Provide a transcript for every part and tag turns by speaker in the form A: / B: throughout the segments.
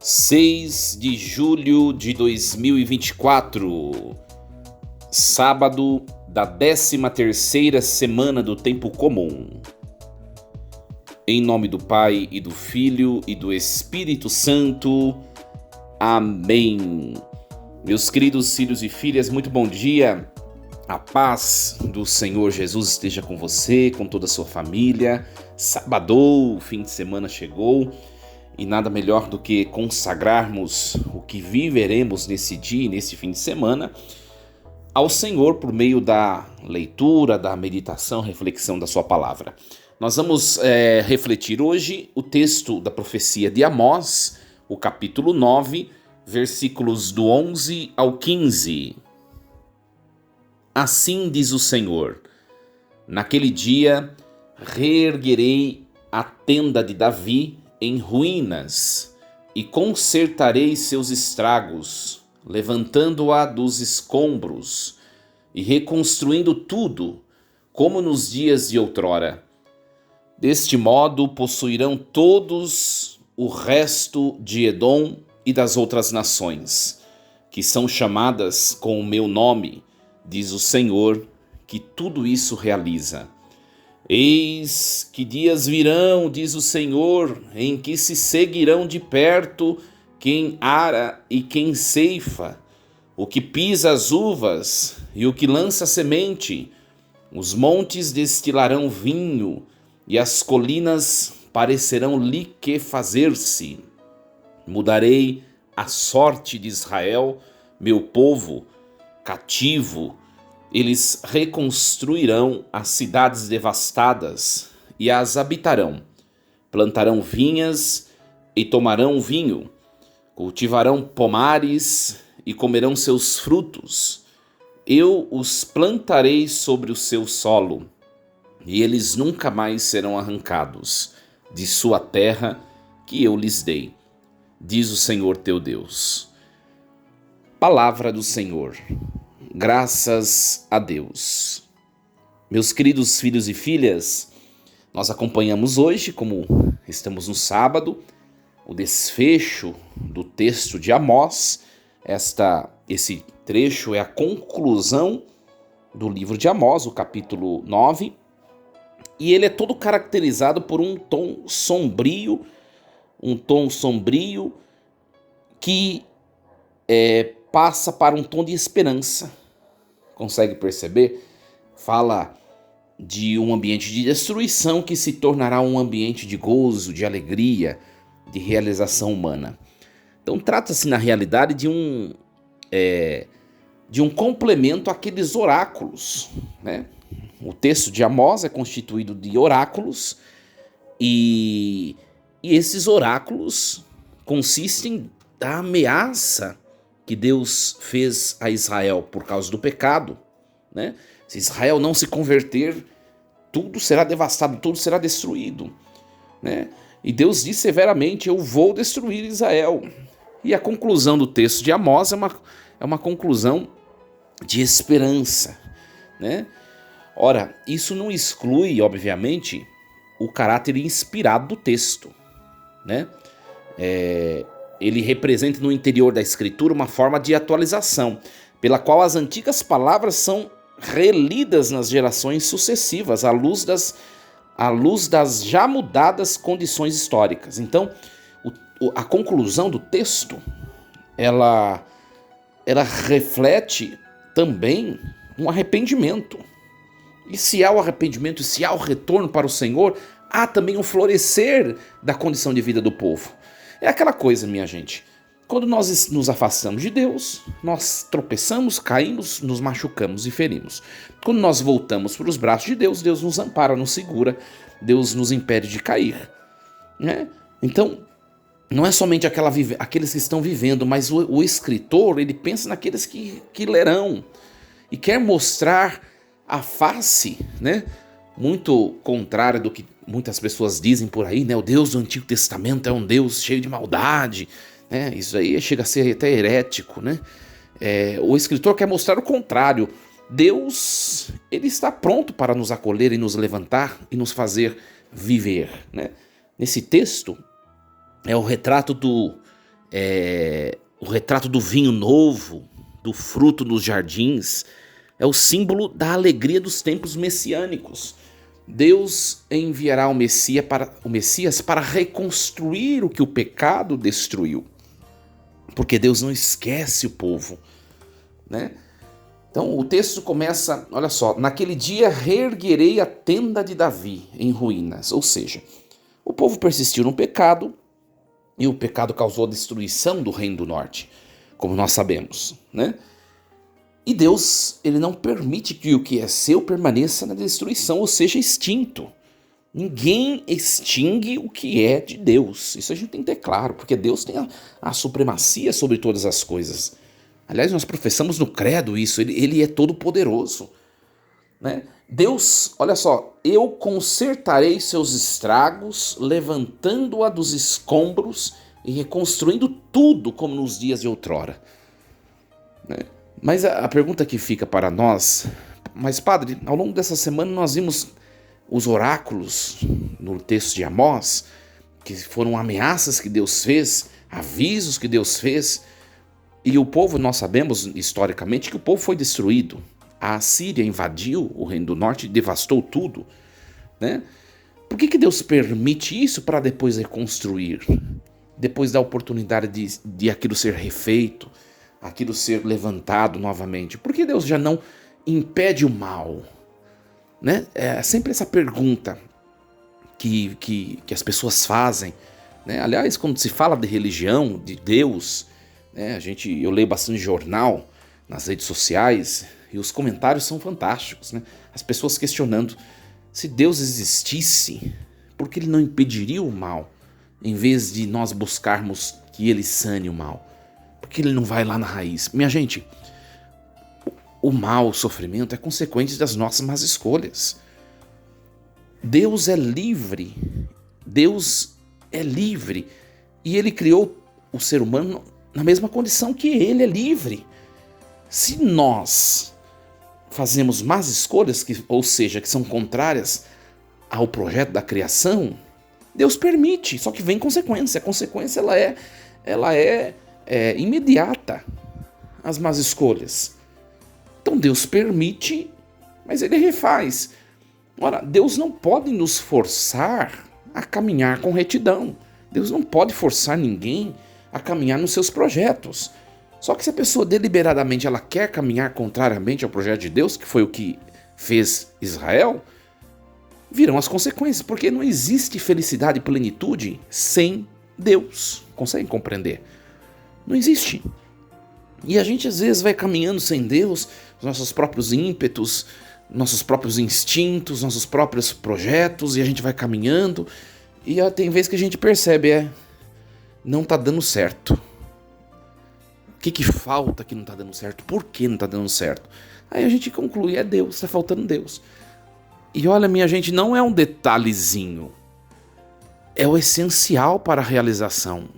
A: 6 de julho de 2024, sábado da 13ª semana do Tempo Comum. Em nome do Pai, e do Filho, e do Espírito Santo. Amém. Meus queridos filhos e filhas, muito bom dia. A paz do Senhor Jesus esteja com você, com toda a sua família. Sabadou, o fim de semana chegou. E nada melhor do que consagrarmos o que viveremos nesse dia e nesse fim de semana ao Senhor por meio da leitura, da meditação, reflexão da sua palavra. Nós vamos refletir hoje o texto da profecia de Amós, o capítulo 9, versículos do 11 ao 15. Assim diz o Senhor: naquele dia reerguerei a tenda de Davi em ruínas, e consertarei seus estragos, levantando-a dos escombros, e reconstruindo tudo, como nos dias de outrora. Deste modo possuirão todos o resto de Edom e das outras nações, que são chamadas com o meu nome, diz o Senhor, que tudo isso realiza. Eis que dias virão, diz o Senhor, em que se seguirão de perto quem ara e quem ceifa, o que pisa as uvas e o que lança semente. Os montes destilarão vinho e as colinas parecerão liquefazer-se. Mudarei a sorte de Israel, meu povo cativo. Eles reconstruirão as cidades devastadas e as habitarão. Plantarão vinhas e tomarão vinho. Cultivarão pomares e comerão seus frutos. Eu os plantarei sobre o seu solo, e eles nunca mais serão arrancados de sua terra que eu lhes dei, diz o Senhor teu Deus. Palavra do Senhor. Graças a Deus. Meus queridos filhos e filhas, nós acompanhamos hoje, como estamos no sábado, o desfecho do texto de Amós. Esse trecho é a conclusão do livro de Amós, o capítulo 9, e ele é todo caracterizado por um tom sombrio que passa para um tom de esperança. Consegue perceber? Fala de um ambiente de destruição que se tornará um ambiente de gozo, de alegria, de realização humana. Então trata-se na realidade de um complemento àqueles oráculos, né? O texto de Amós é constituído de oráculos e esses oráculos consistem da ameaça que Deus fez a Israel por causa do pecado, né? Se Israel não se converter, tudo será devastado, tudo será destruído, né? E Deus diz severamente: eu vou destruir Israel. E a conclusão do texto de Amós é uma conclusão de esperança, né? Ora, isso não exclui, obviamente, o caráter inspirado do texto, né? Ele representa no interior da Escritura uma forma de atualização, pela qual as antigas palavras são relidas nas gerações sucessivas, à luz das já mudadas condições históricas. Então, a conclusão do texto, ela reflete também um arrependimento. E se há o arrependimento, se há o retorno para o Senhor, há também um florescer da condição de vida do povo. É aquela coisa, minha gente, quando nós nos afastamos de Deus, nós tropeçamos, caímos, nos machucamos e ferimos. Quando nós voltamos para os braços de Deus, Deus nos ampara, nos segura, Deus nos impede de cair, né? Então, não é somente aqueles que estão vivendo, mas o escritor, ele pensa naqueles que lerão e quer mostrar a face, né? Muito contrária do que muitas pessoas dizem por aí, né? O Deus do Antigo Testamento é um Deus cheio de maldade, né? Isso aí chega a ser até herético, né? O escritor quer mostrar o contrário. Deus, ele está pronto para nos acolher e nos levantar e nos fazer viver, né? Nesse texto é o retrato O retrato do vinho novo, do fruto nos jardins, é o símbolo da alegria dos tempos messiânicos. Deus enviará o Messias para reconstruir o que o pecado destruiu. Porque Deus não esquece o povo, né? Então o texto começa, olha só, naquele dia reerguerei a tenda de Davi em ruínas. Ou seja, o povo persistiu no pecado e o pecado causou a destruição do Reino do Norte, como nós sabemos, né? E Deus, ele não permite que o que é seu permaneça na destruição, ou seja, extinto. Ninguém extingue o que é de Deus. Isso a gente tem que ter claro, porque Deus tem a supremacia sobre todas as coisas. Aliás, nós professamos no credo isso, ele é todo poderoso, né? Deus, olha só, eu consertarei seus estragos, levantando-a dos escombros e reconstruindo tudo como nos dias de outrora, né? Mas a pergunta que fica para nós, mas padre, ao longo dessa semana nós vimos os oráculos no texto de Amós, que foram ameaças que Deus fez, avisos que Deus fez, e o povo, nós sabemos historicamente que o povo foi destruído. A Assíria invadiu o Reino do Norte e devastou tudo, né? Por que Deus permite isso para depois reconstruir? Depois da oportunidade de aquilo ser refeito, aquilo ser levantado novamente. Por que Deus já não impede o mal? Né? É sempre essa pergunta que as pessoas fazem, né? Aliás, quando se fala de religião, de Deus, né? Eu leio bastante jornal nas redes sociais e os comentários são fantásticos, né? As pessoas questionando se Deus existisse, por que ele não impediria o mal, em vez de nós buscarmos que ele sane o mal? Por que ele não vai lá na raiz? Minha gente, o mal, o sofrimento é consequência das nossas más escolhas. Deus é livre. Deus é livre. E ele criou o ser humano na mesma condição que ele é livre. Se nós fazemos más escolhas, ou seja, que são contrárias ao projeto da criação, Deus permite, só que vem consequência. A consequência ela é imediata, as más escolhas. Então Deus permite, mas ele refaz. Ora, Deus não pode nos forçar a caminhar com retidão. Deus não pode forçar ninguém a caminhar nos seus projetos. Só que se a pessoa deliberadamente ela quer caminhar contrariamente ao projeto de Deus, que foi o que fez Israel, virão as consequências, porque não existe felicidade e plenitude sem Deus. Conseguem compreender? Não existe. E a gente às vezes vai caminhando sem Deus, os nossos próprios ímpetos, nossos próprios instintos, nossos próprios projetos, e a gente vai caminhando, e tem vezes que a gente percebe, não tá dando certo. O que falta que não tá dando certo? Por que não tá dando certo? Aí a gente conclui, é Deus, tá faltando Deus. E olha, minha gente, não é um detalhezinho, é o essencial para a realização.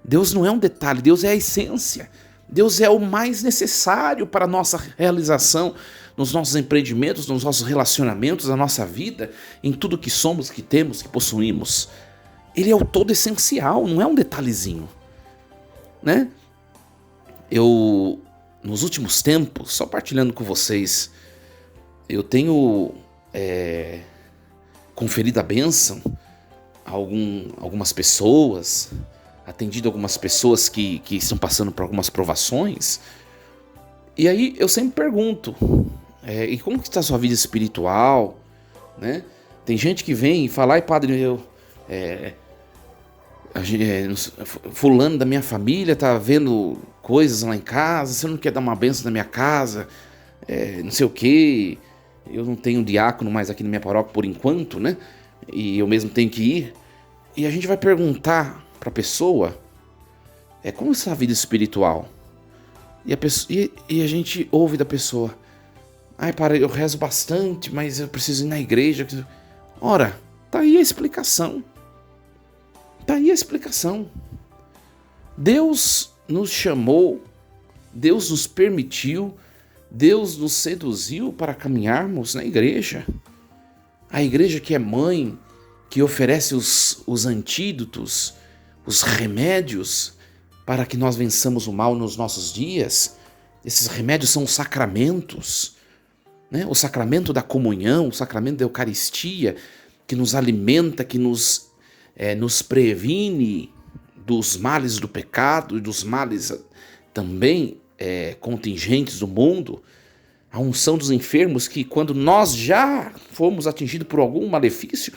A: Deus não é um detalhe, Deus é a essência. Deus é o mais necessário para a nossa realização, nos nossos empreendimentos, nos nossos relacionamentos, na nossa vida, em tudo que somos, que temos, que possuímos. Ele é o todo essencial, não é um detalhezinho, né? Nos últimos tempos, só partilhando com vocês, eu tenho conferido a bênção a algumas pessoas, atendido algumas pessoas que estão passando por algumas provações. E aí eu sempre pergunto, e como que está a sua vida espiritual? Né? Tem gente que vem e fala, ai padre, fulano da minha família tá vendo coisas lá em casa, você não quer dar uma bênção na minha casa? Não sei o que, eu não tenho diácono mais aqui na minha paróquia por enquanto, né? E eu mesmo tenho que ir. E a gente vai perguntar para a pessoa, como está a vida espiritual? E a gente ouve da pessoa, ai, eu rezo bastante, mas eu preciso ir na igreja. Ora, tá aí a explicação. Tá aí a explicação. Deus nos chamou, Deus nos permitiu, Deus nos seduziu para caminharmos na igreja. A igreja que é mãe, que oferece os antídotos, os remédios para que nós vençamos o mal nos nossos dias. Esses remédios são os sacramentos, né? O sacramento da comunhão, o sacramento da Eucaristia, que nos alimenta, que nos previne dos males do pecado e dos males também contingentes do mundo. A unção dos enfermos, que quando nós já fomos atingidos por algum malefício,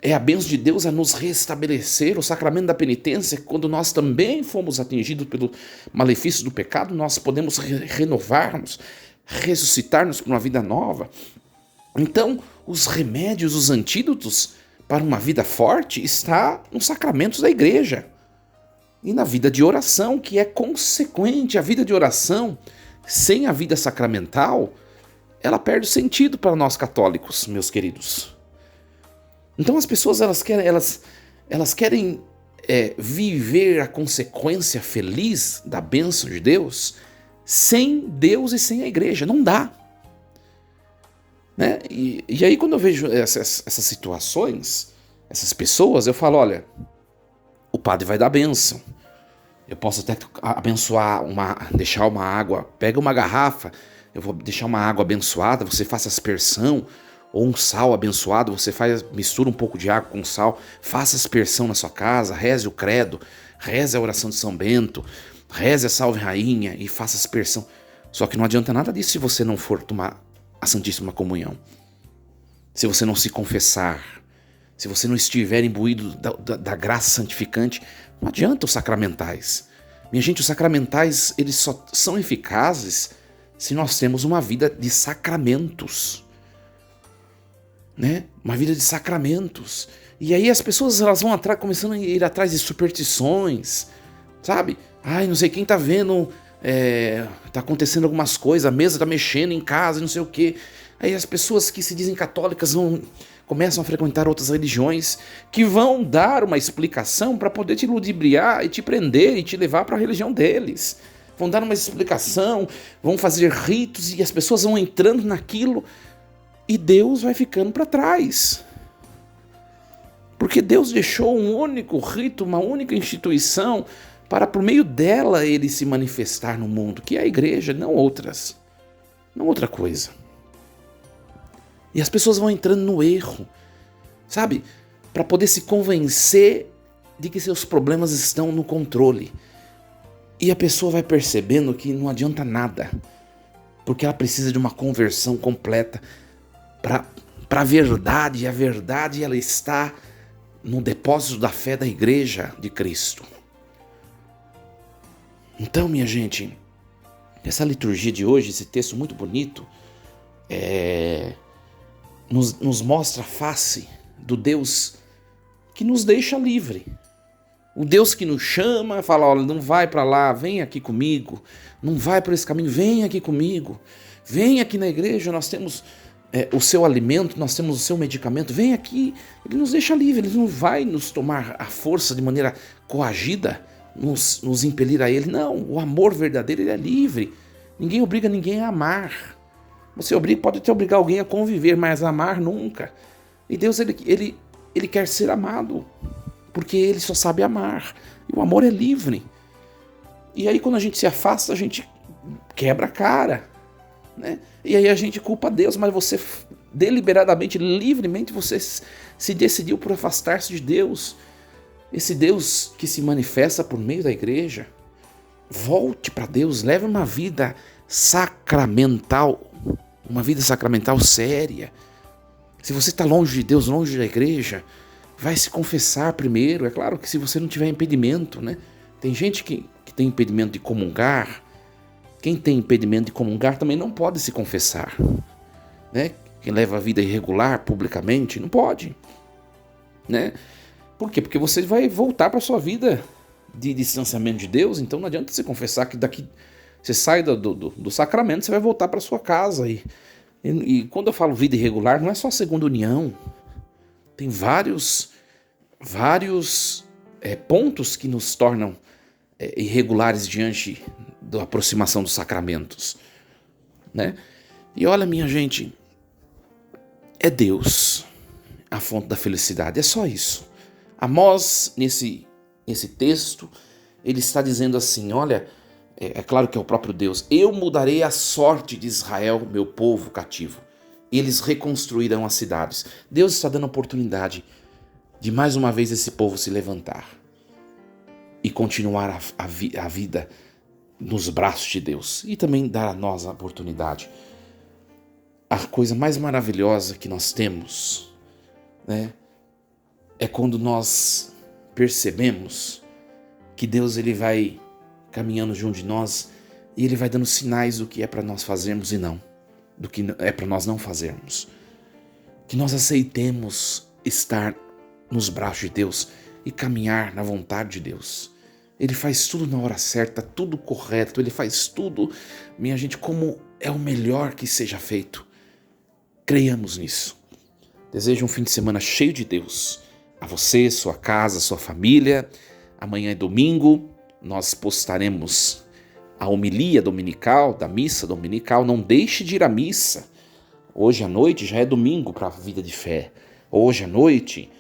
A: é a bênção de Deus a nos restabelecer. O sacramento da penitência, quando nós também fomos atingidos pelo malefício do pecado, nós podemos renovar-nos, ressuscitar-nos para uma vida nova. Então, os remédios, os antídotos para uma vida forte está nos sacramentos da igreja e na vida de oração, que é consequente. A vida de oração, sem a vida sacramental, ela perde o sentido para nós católicos, meus queridos. Então as pessoas elas querem viver a consequência feliz da bênção de Deus sem Deus e sem a igreja. Não dá. Né? E aí quando eu vejo essas situações, essas pessoas, eu falo, olha, o padre vai dar bênção. Eu posso até abençoar, deixar uma água, pega uma garrafa, eu vou deixar uma água abençoada, você faça aspersão, ou um sal abençoado, você mistura um pouco de água com sal, faça aspersão na sua casa, reze o credo, reze a oração de São Bento, reze a Salve Rainha e faça aspersão. Só que não adianta nada disso se você não for tomar a Santíssima Comunhão. Se você não se confessar, se você não estiver imbuído da graça santificante, não adianta os sacramentais. Minha gente, os sacramentais, eles só são eficazes se nós temos uma vida de sacramentos. Né? Uma vida de sacramentos. E aí as pessoas elas vão começando a ir atrás de superstições, sabe? Ai, não sei quem tá vendo, tá acontecendo algumas coisas, a mesa tá mexendo em casa, não sei o quê. Aí as pessoas que se dizem católicas começam a frequentar outras religiões que vão dar uma explicação para poder te ludibriar e te prender e te levar para a religião deles. Vão dar uma explicação, vão fazer ritos e as pessoas vão entrando naquilo e Deus vai ficando para trás. Porque Deus deixou um único rito, uma única instituição para por meio dela ele se manifestar no mundo, que é a igreja, não outras. Não outra coisa. E as pessoas vão entrando no erro, sabe? Para poder se convencer de que seus problemas estão no controle. E a pessoa vai percebendo que não adianta nada, porque ela precisa de uma conversão completa para a verdade. E a verdade ela está no depósito da fé da igreja de Cristo. Então, minha gente, essa liturgia de hoje, esse texto muito bonito, nos mostra a face do Deus que nos deixa livre. O Deus que nos chama, fala, olha, não vai para lá, vem aqui comigo. Não vai por esse caminho, vem aqui comigo. Vem aqui na igreja, nós temos o seu alimento, nós temos o seu medicamento. Vem aqui, ele nos deixa livre, ele não vai nos tomar a força de maneira coagida, nos impelir a ele. Não, o amor verdadeiro ele é livre. Ninguém obriga ninguém a amar. Você pode até obrigar alguém a conviver, mas a amar nunca. E Deus ele quer ser amado, porque ele só sabe amar. E o amor é livre. E aí quando a gente se afasta, a gente quebra a cara, né? E aí a gente culpa Deus, mas você deliberadamente, livremente, você se decidiu por afastar-se de Deus. Esse Deus que se manifesta por meio da igreja. Volte para Deus, leve uma vida sacramental, uma vida sacramental séria. Se você está longe de Deus, longe da igreja, vai se confessar primeiro. É claro que se você não tiver impedimento, né? Tem gente que tem impedimento de comungar. Quem tem impedimento de comungar também não pode se confessar, né? Quem leva a vida irregular publicamente não pode, né? Por quê? Porque você vai voltar para a sua vida de distanciamento de Deus. Então não adianta você confessar que daqui você sai do sacramento, você vai voltar para sua casa. E quando eu falo vida irregular, não é só a segunda união. Tem vários pontos que nos tornam irregulares diante da aproximação dos sacramentos, né? E olha, minha gente, é Deus a fonte da felicidade, é só isso. Amós, nesse texto, ele está dizendo assim, olha, é claro que é o próprio Deus, eu mudarei a sorte de Israel, meu povo cativo. Eles reconstruirão as cidades. Deus está dando a oportunidade de mais uma vez esse povo se levantar e continuar a vida nos braços de Deus. E também dar a nós a oportunidade. A coisa mais maravilhosa que nós temos, né, é quando nós percebemos que Deus ele vai caminhando junto de nós e ele vai dando sinais do que é para nós fazermos e não, do que é para nós não fazermos. Que nós aceitemos estar nos braços de Deus e caminhar na vontade de Deus. Ele faz tudo na hora certa, tudo correto, ele faz tudo, minha gente, como é o melhor que seja feito. Creiamos nisso. Desejo um fim de semana cheio de Deus. A você, sua casa, sua família. Amanhã é domingo, nós postaremos a homilia dominical, da missa dominical. Não deixe de ir à missa. Hoje à noite já é domingo para a vida de fé. Hoje à noite,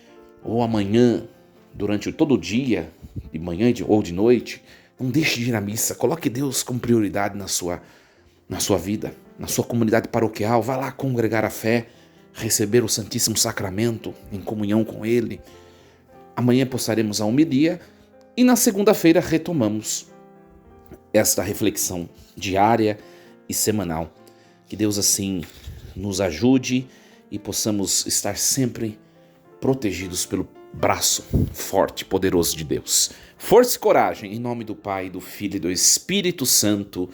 A: ou amanhã, durante todo o dia, de manhã ou de noite, não deixe de ir à missa. Coloque Deus como prioridade na sua vida, na sua comunidade paroquial. Vá lá congregar a fé, receber o Santíssimo Sacramento em comunhão com Ele. Amanhã postaremos a homilia e na segunda-feira retomamos esta reflexão diária e semanal. Que Deus assim nos ajude e possamos estar sempre protegidos pelo braço forte e poderoso de Deus. Força e coragem, em nome do Pai, do Filho e do Espírito Santo.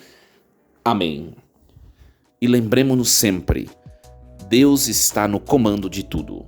A: Amém. E lembremos-nos sempre, Deus está no comando de tudo.